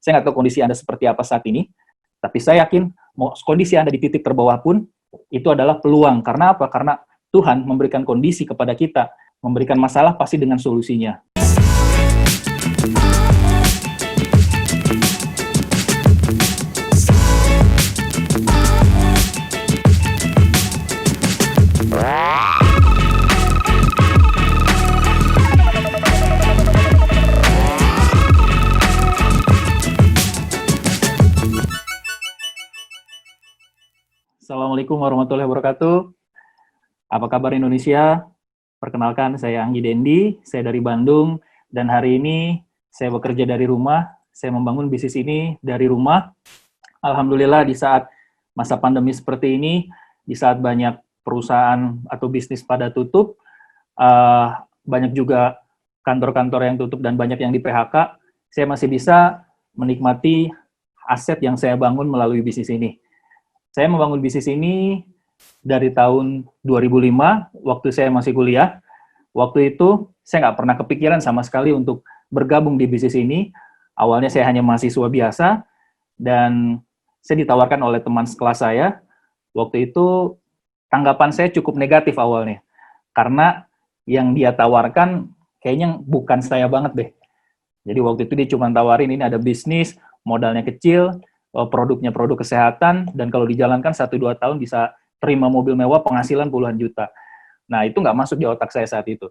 Saya nggak tahu kondisi Anda seperti apa saat ini, tapi saya yakin mau kondisi Anda di titik terbawah pun, itu adalah peluang. Karena apa? Karena Tuhan memberikan kondisi kepada kita, memberikan masalah pasti dengan solusinya. Assalamualaikum warahmatullahi wabarakatuh. Apa kabar Indonesia? Perkenalkan, saya Anggi Dendi, saya dari Bandung, dan hari ini saya bekerja dari rumah. Saya membangun bisnis ini dari rumah. Alhamdulillah di saat masa pandemi seperti ini, di saat banyak perusahaan atau bisnis pada tutup, banyak juga kantor-kantor yang tutup dan banyak yang di PHK, saya masih bisa menikmati aset yang saya bangun melalui bisnis ini. Saya membangun bisnis ini dari tahun 2005, waktu saya masih kuliah. Waktu itu, saya nggak pernah kepikiran sama sekali untuk bergabung di bisnis ini. Awalnya saya hanya mahasiswa biasa, dan saya ditawarkan oleh teman sekelas saya. Waktu itu, tanggapan saya cukup negatif awalnya. Karena yang dia tawarkan, kayaknya bukan saya banget deh. Jadi waktu itu dia cuma tawarin, ini ada bisnis, modalnya kecil, produknya produk kesehatan, dan kalau dijalankan 1-2 tahun bisa terima mobil mewah, penghasilan puluhan juta. Nah, itu nggak masuk di otak saya saat itu.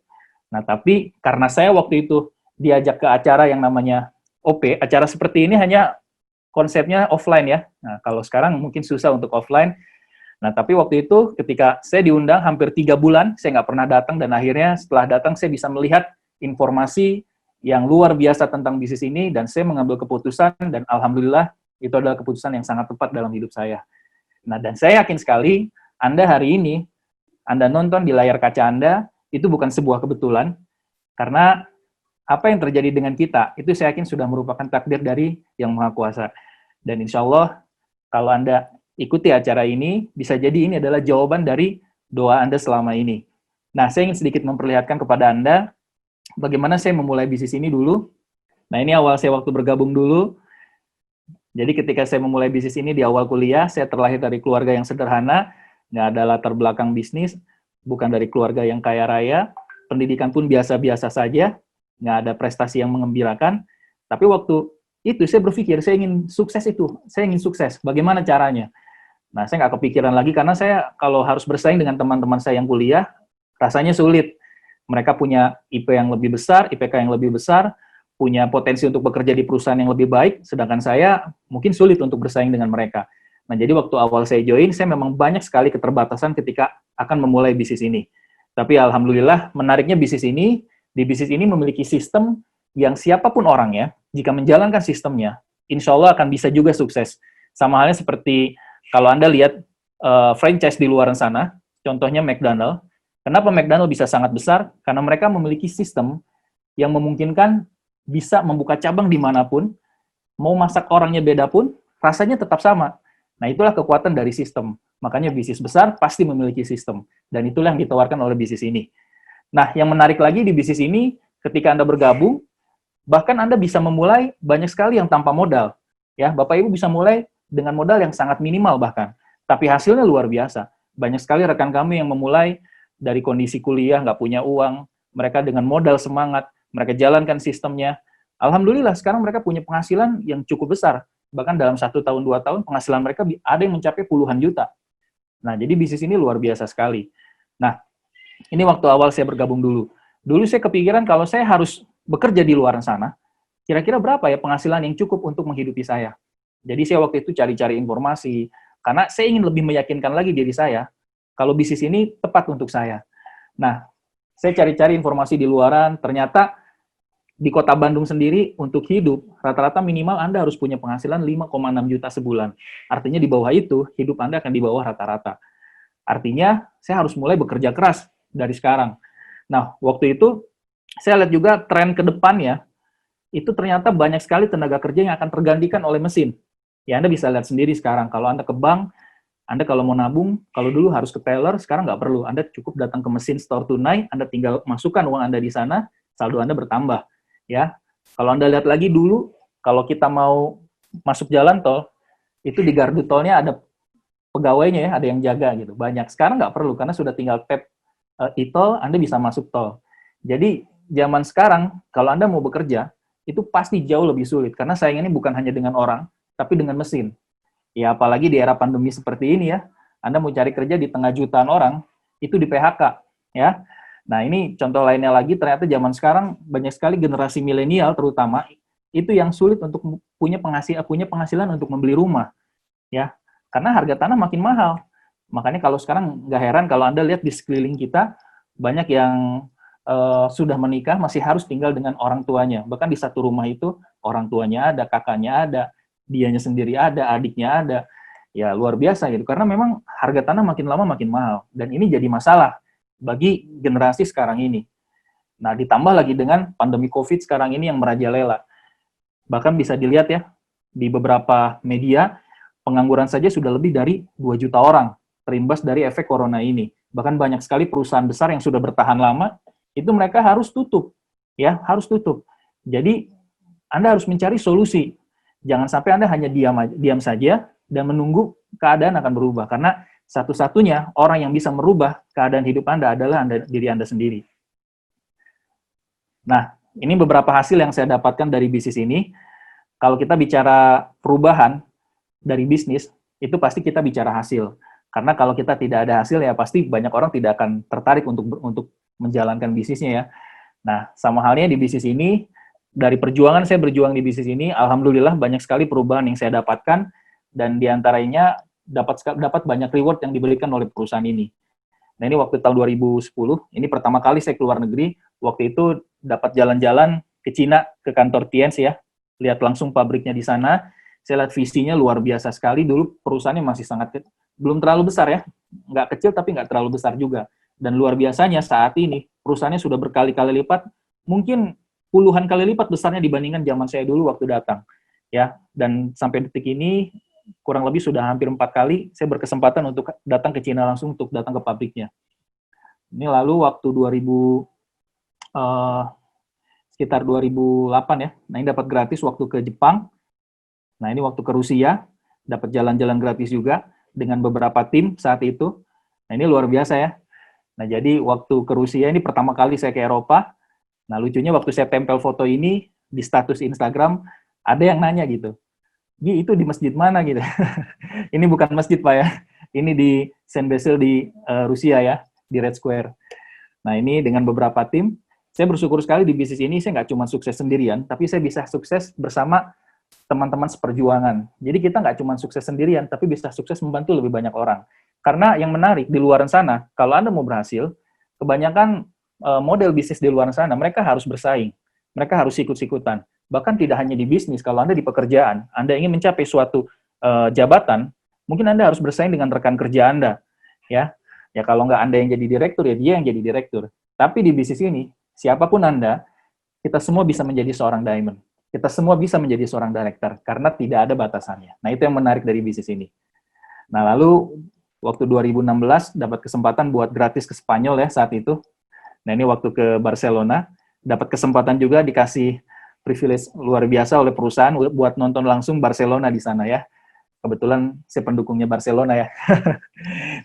Nah, tapi karena saya waktu itu diajak ke acara yang namanya OP, acara seperti ini hanya konsepnya offline ya. Nah, kalau sekarang mungkin susah untuk offline. Nah, tapi waktu itu ketika saya diundang hampir 3 bulan, saya nggak pernah datang, dan akhirnya setelah datang saya bisa melihat informasi yang luar biasa tentang bisnis ini, dan saya mengambil keputusan, dan alhamdulillah itu adalah keputusan yang sangat tepat dalam hidup saya. Nah, dan saya yakin sekali, Anda hari ini, Anda nonton di layar kaca Anda, itu bukan sebuah kebetulan, karena apa yang terjadi dengan kita, itu saya yakin sudah merupakan takdir dari Yang Maha Kuasa. Dan insya Allah, kalau Anda ikuti acara ini, bisa jadi ini adalah jawaban dari doa Anda selama ini. Nah, saya ingin sedikit memperlihatkan kepada Anda, bagaimana saya memulai bisnis ini dulu. Nah, ini awal saya waktu bergabung dulu. Jadi ketika saya memulai bisnis ini di awal kuliah, saya terlahir dari keluarga yang sederhana, nggak ada latar belakang bisnis, bukan dari keluarga yang kaya raya, pendidikan pun biasa-biasa saja, nggak ada prestasi yang mengembirakan. Tapi waktu itu saya berpikir, saya ingin sukses, bagaimana caranya? Nah, saya nggak kepikiran lagi, karena saya kalau harus bersaing dengan teman-teman saya yang kuliah, rasanya sulit. Mereka punya IP yang lebih besar, IPK yang lebih besar, punya potensi untuk bekerja di perusahaan yang lebih baik, sedangkan saya mungkin sulit untuk bersaing dengan mereka. Nah, jadi waktu awal saya join, saya memang banyak sekali keterbatasan ketika akan memulai bisnis ini. Tapi alhamdulillah, menariknya di bisnis ini memiliki sistem yang siapapun orangnya, jika menjalankan sistemnya, insya Allah akan bisa juga sukses. Sama halnya seperti kalau Anda lihat franchise di luar sana, contohnya McDonald. Kenapa McDonald bisa sangat besar? Karena mereka memiliki sistem yang memungkinkan bisa membuka cabang dimanapun, mau masak orangnya beda pun, rasanya tetap sama. Nah, itulah kekuatan dari sistem. Makanya bisnis besar pasti memiliki sistem. Dan itulah yang ditawarkan oleh bisnis ini. Nah, yang menarik lagi di bisnis ini, ketika Anda bergabung, bahkan Anda bisa memulai banyak sekali yang tanpa modal. Ya, Bapak Ibu bisa mulai dengan modal yang sangat minimal bahkan. Tapi hasilnya luar biasa. Banyak sekali rekan kami yang memulai dari kondisi kuliah, nggak punya uang, mereka dengan modal semangat, mereka jalankan sistemnya. Alhamdulillah, sekarang mereka punya penghasilan yang cukup besar. Bahkan dalam 1 tahun, 2 tahun, penghasilan mereka ada yang mencapai puluhan juta. Nah, jadi bisnis ini luar biasa sekali. Nah, ini waktu awal saya bergabung dulu. Dulu saya kepikiran kalau saya harus bekerja di luar sana, kira-kira berapa ya penghasilan yang cukup untuk menghidupi saya. Jadi saya waktu itu cari-cari informasi, karena saya ingin lebih meyakinkan lagi diri saya, kalau bisnis ini tepat untuk saya. Nah, saya cari-cari informasi di luaran, ternyata di kota Bandung sendiri untuk hidup, rata-rata minimal Anda harus punya penghasilan 5,6 juta sebulan. Artinya di bawah itu, hidup Anda akan di bawah rata-rata. Artinya, saya harus mulai bekerja keras dari sekarang. Nah, waktu itu, saya lihat juga tren ke depannya, itu ternyata banyak sekali tenaga kerja yang akan tergantikan oleh mesin. Ya, Anda bisa lihat sendiri sekarang, kalau Anda ke bank, Anda kalau mau nabung, kalau dulu harus ke teller, sekarang nggak perlu. Anda cukup datang ke mesin store tunai, Anda tinggal masukkan uang Anda di sana, saldo Anda bertambah. Ya, kalau Anda lihat lagi dulu, kalau kita mau masuk jalan tol, itu di gardu tolnya ada pegawainya ya, ada yang jaga gitu. Banyak. Sekarang nggak perlu, karena sudah tinggal tap e-tol, Anda bisa masuk tol. Jadi, zaman sekarang, kalau Anda mau bekerja, itu pasti jauh lebih sulit, karena saingannya bukan hanya dengan orang, tapi dengan mesin. Ya, apalagi di era pandemi seperti ini ya, Anda mau cari kerja di tengah jutaan orang, itu di PHK, ya. Nah, ini contoh lainnya lagi, ternyata zaman sekarang banyak sekali generasi milenial terutama, itu yang sulit untuk punya penghasilan untuk membeli rumah, ya. Karena harga tanah makin mahal. Makanya kalau sekarang nggak heran kalau Anda lihat di sekeliling kita, banyak yang sudah menikah masih harus tinggal dengan orang tuanya. Bahkan di satu rumah itu, orang tuanya ada, kakaknya ada, dianya sendiri ada, adiknya ada. Ya, luar biasa gitu. Karena memang harga tanah makin lama makin mahal. Dan ini jadi masalah bagi generasi sekarang ini. Nah, ditambah lagi dengan pandemi COVID sekarang ini yang merajalela. Bahkan bisa dilihat ya, di beberapa media, pengangguran saja sudah lebih dari 2 juta orang terimbas dari efek corona ini. Bahkan banyak sekali perusahaan besar yang sudah bertahan lama, itu mereka harus tutup. Ya, harus tutup. Jadi, Anda harus mencari solusi. Jangan sampai Anda hanya diam saja dan menunggu keadaan akan berubah. Karena satu-satunya orang yang bisa merubah keadaan hidup Anda adalah diri Anda sendiri. Nah, ini beberapa hasil yang saya dapatkan dari bisnis ini. Kalau kita bicara perubahan dari bisnis, itu pasti kita bicara hasil. Karena kalau kita tidak ada hasil, ya pasti banyak orang tidak akan tertarik untuk menjalankan bisnisnya ya. Nah, sama halnya di bisnis ini, dari perjuangan saya berjuang di bisnis ini, alhamdulillah banyak sekali perubahan yang saya dapatkan, dan diantaranya dapat banyak reward yang diberikan oleh perusahaan ini. Nah, ini waktu tahun 2010, ini pertama kali saya keluar negeri, waktu itu dapat jalan-jalan ke Cina, ke kantor Tiens ya, lihat langsung pabriknya di sana, saya lihat visinya luar biasa sekali, dulu perusahaannya masih belum terlalu besar ya, nggak kecil tapi nggak terlalu besar juga. Dan luar biasanya saat ini, perusahaannya sudah berkali-kali lipat, mungkin puluhan kali lipat besarnya dibandingkan zaman saya dulu waktu datang. Ya, dan sampai detik ini, kurang lebih sudah hampir 4 kali, saya berkesempatan untuk datang ke Cina langsung untuk datang ke pabriknya. Ini lalu waktu sekitar 2008 ya, nah ini dapat gratis waktu ke Jepang, nah ini waktu ke Rusia, dapat jalan-jalan gratis juga, dengan beberapa tim saat itu, nah ini luar biasa ya. Nah jadi waktu ke Rusia ini pertama kali saya ke Eropa, nah lucunya waktu saya tempel foto ini, di status Instagram, ada yang nanya gitu, itu di masjid mana gitu. Ini bukan masjid Pak ya, ini di Saint Basil di Rusia ya, di Red Square. Nah ini dengan beberapa tim, saya bersyukur sekali di bisnis ini saya nggak cuma sukses sendirian, tapi saya bisa sukses bersama teman-teman seperjuangan. Jadi kita nggak cuma sukses sendirian, tapi bisa sukses membantu lebih banyak orang. Karena yang menarik di luar sana, kalau Anda mau berhasil, kebanyakan model bisnis di luar sana, mereka harus bersaing. Mereka harus ikut-ikutan. Bahkan tidak hanya di bisnis, kalau Anda di pekerjaan, Anda ingin mencapai suatu jabatan, mungkin Anda harus bersaing dengan rekan kerja Anda. Ya kalau nggak Anda yang jadi direktur, ya dia yang jadi direktur. Tapi di bisnis ini, siapapun Anda, kita semua bisa menjadi seorang diamond. Kita semua bisa menjadi seorang director, karena tidak ada batasannya. Nah, itu yang menarik dari bisnis ini. Nah, lalu, waktu 2016, dapat kesempatan buat gratis ke Spanyol ya, saat itu. Nah, ini waktu ke Barcelona, dapat kesempatan juga dikasih privilege luar biasa oleh perusahaan buat nonton langsung Barcelona di sana ya. Kebetulan saya pendukungnya Barcelona ya.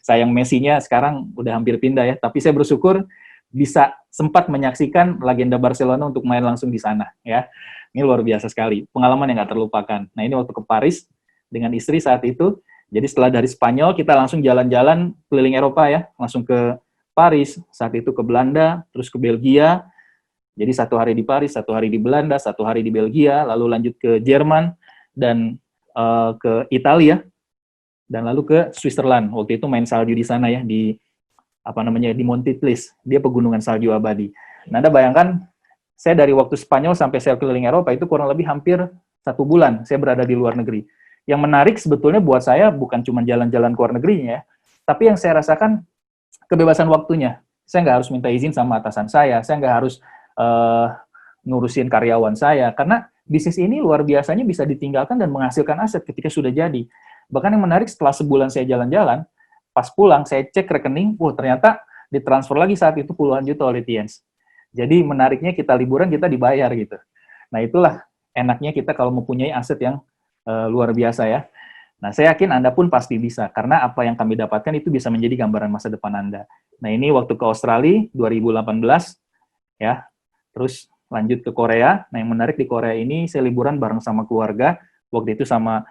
Sayang Messi-nya sekarang udah hampir pindah ya, tapi saya bersyukur bisa sempat menyaksikan legenda Barcelona untuk main langsung di sana ya. Ini luar biasa sekali, pengalaman yang nggak terlupakan. Nah ini waktu ke Paris dengan istri saat itu, jadi setelah dari Spanyol kita langsung jalan-jalan keliling Eropa ya, langsung ke Paris, saat itu ke Belanda, terus ke Belgia, jadi 1 hari di Paris, 1 hari di Belanda, 1 hari di Belgia, lalu lanjut ke Jerman, dan ke Italia, dan lalu ke Switzerland. Waktu itu main salju di sana ya, di Monte Tlis, dia pegunungan salju abadi. Nah, Anda bayangkan, saya dari waktu Spanyol sampai saya keliling Eropa itu kurang lebih hampir 1 bulan saya berada di luar negeri. Yang menarik sebetulnya buat saya bukan cuma jalan-jalan ke luar negerinya ya, tapi yang saya rasakan kebebasan waktunya. Saya nggak harus minta izin sama atasan saya nggak harus ngurusin karyawan saya, karena bisnis ini luar biasanya bisa ditinggalkan dan menghasilkan aset ketika sudah jadi. Bahkan yang menarik setelah sebulan saya jalan-jalan, pas pulang saya cek rekening, ternyata ditransfer lagi saat itu puluhan juta oleh Tiens. Jadi menariknya kita liburan kita dibayar gitu. Nah itulah enaknya kita kalau mempunyai aset yang luar biasa ya. Nah, saya yakin Anda pun pasti bisa, karena apa yang kami dapatkan itu bisa menjadi gambaran masa depan Anda. Nah, ini waktu ke Australia 2018, ya. Terus lanjut ke Korea. Nah, yang menarik di Korea ini, saya liburan bareng sama keluarga, waktu itu sama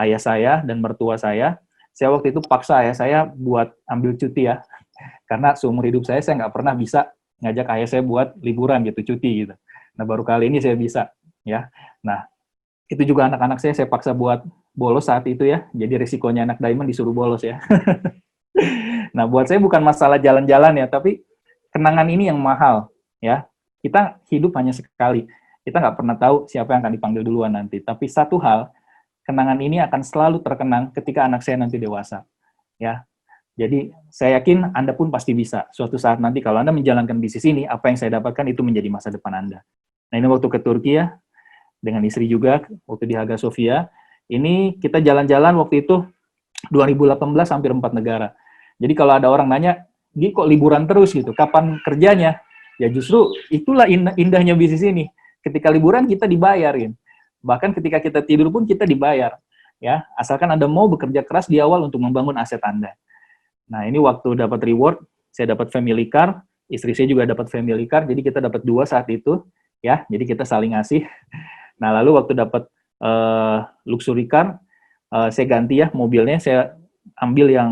ayah saya dan mertua saya. Saya waktu itu paksa ayah saya buat ambil cuti ya, karena seumur hidup saya nggak pernah bisa ngajak ayah saya buat liburan gitu, cuti gitu. Nah, baru kali ini saya bisa, ya. Nah, itu juga anak-anak saya paksa buat bolos saat itu ya, jadi risikonya anak diamond disuruh bolos ya. Nah, buat saya bukan masalah jalan-jalan ya, tapi kenangan ini yang mahal ya. Kita hidup hanya sekali, kita nggak pernah tahu siapa yang akan dipanggil duluan nanti. Tapi satu hal, kenangan ini akan selalu terkenang ketika anak saya nanti dewasa ya. Jadi saya yakin Anda pun pasti bisa. Suatu saat nanti kalau Anda menjalankan bisnis ini, apa yang saya dapatkan itu menjadi masa depan Anda. Nah, ini waktu ke Turki ya, dengan istri juga, waktu di Hagia Sophia. Ini kita jalan-jalan waktu itu 2018 hampir 4 negara. Jadi kalau ada orang nanya, "Gi kok liburan terus gitu, kapan kerjanya?" Ya justru itulah indahnya bisnis ini. Ketika liburan kita dibayarin. Bahkan ketika kita tidur pun kita dibayar. Ya, asalkan Anda mau bekerja keras di awal untuk membangun aset Anda. Nah, ini waktu dapat reward, saya dapat family car, istri saya juga dapat family car, jadi kita dapat 2 saat itu, ya, jadi kita saling ngasih. Nah, lalu waktu dapat luxury car, saya ganti ya mobilnya, saya ambil yang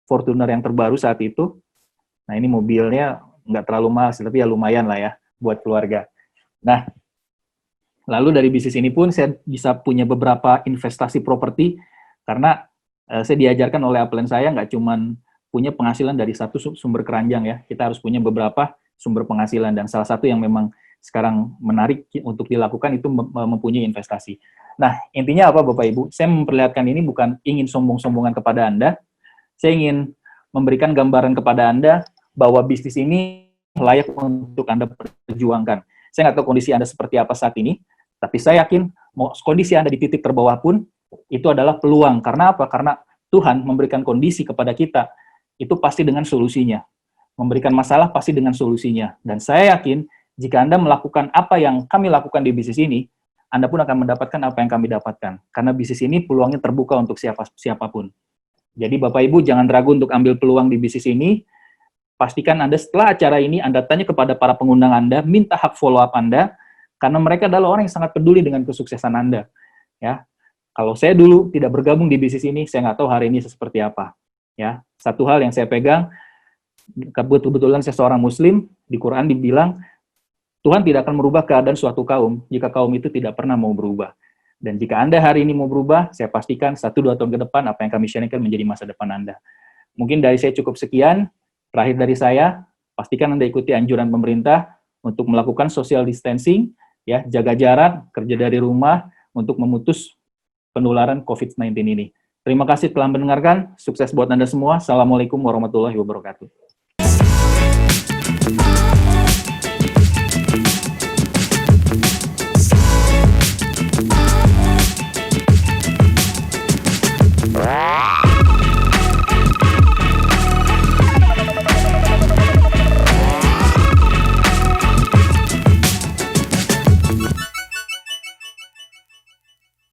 Fortuner yang terbaru saat itu. Nah, ini mobilnya nggak terlalu mahal, tapi ya lumayan lah ya, buat keluarga. Nah, lalu dari bisnis ini pun saya bisa punya beberapa investasi properti, karena saya diajarkan oleh upline saya nggak cuman punya penghasilan dari satu sumber keranjang ya, kita harus punya beberapa sumber penghasilan, dan salah satu yang memang sekarang menarik untuk dilakukan itu mempunyai investasi. Nah, intinya apa Bapak Ibu? Saya memperlihatkan ini bukan ingin sombong-sombongan kepada Anda, saya ingin memberikan gambaran kepada Anda bahwa bisnis ini layak untuk Anda perjuangkan. Saya nggak tahu kondisi Anda seperti apa saat ini, tapi saya yakin kondisi Anda di titik terbawah pun, itu adalah peluang. Karena apa? Karena Tuhan memberikan kondisi kepada kita, itu pasti dengan solusinya. Memberikan masalah pasti dengan solusinya. Dan saya yakin, jika Anda melakukan apa yang kami lakukan di bisnis ini, Anda pun akan mendapatkan apa yang kami dapatkan. Karena bisnis ini peluangnya terbuka untuk siapapun. Jadi Bapak Ibu jangan ragu untuk ambil peluang di bisnis ini. Pastikan Anda setelah acara ini, Anda tanya kepada para pengundang Anda, minta hak follow up Anda, karena mereka adalah orang yang sangat peduli dengan kesuksesan Anda. Ya, kalau saya dulu tidak bergabung di bisnis ini, saya nggak tahu hari ini seperti apa. Ya, satu hal yang saya pegang, kebetulan saya seorang Muslim, di Quran dibilang, Tuhan tidak akan merubah keadaan suatu kaum, jika kaum itu tidak pernah mau berubah. Dan jika Anda hari ini mau berubah, saya pastikan 1-2 tahun ke depan, apa yang kami sharingkan menjadi masa depan Anda. Mungkin dari saya cukup sekian. Terakhir dari saya, pastikan Anda ikuti anjuran pemerintah untuk melakukan social distancing, ya, jaga jarak, kerja dari rumah, untuk memutus penularan COVID-19 ini. Terima kasih telah mendengarkan. Sukses buat Anda semua. Assalamualaikum warahmatullahi wabarakatuh. Wow.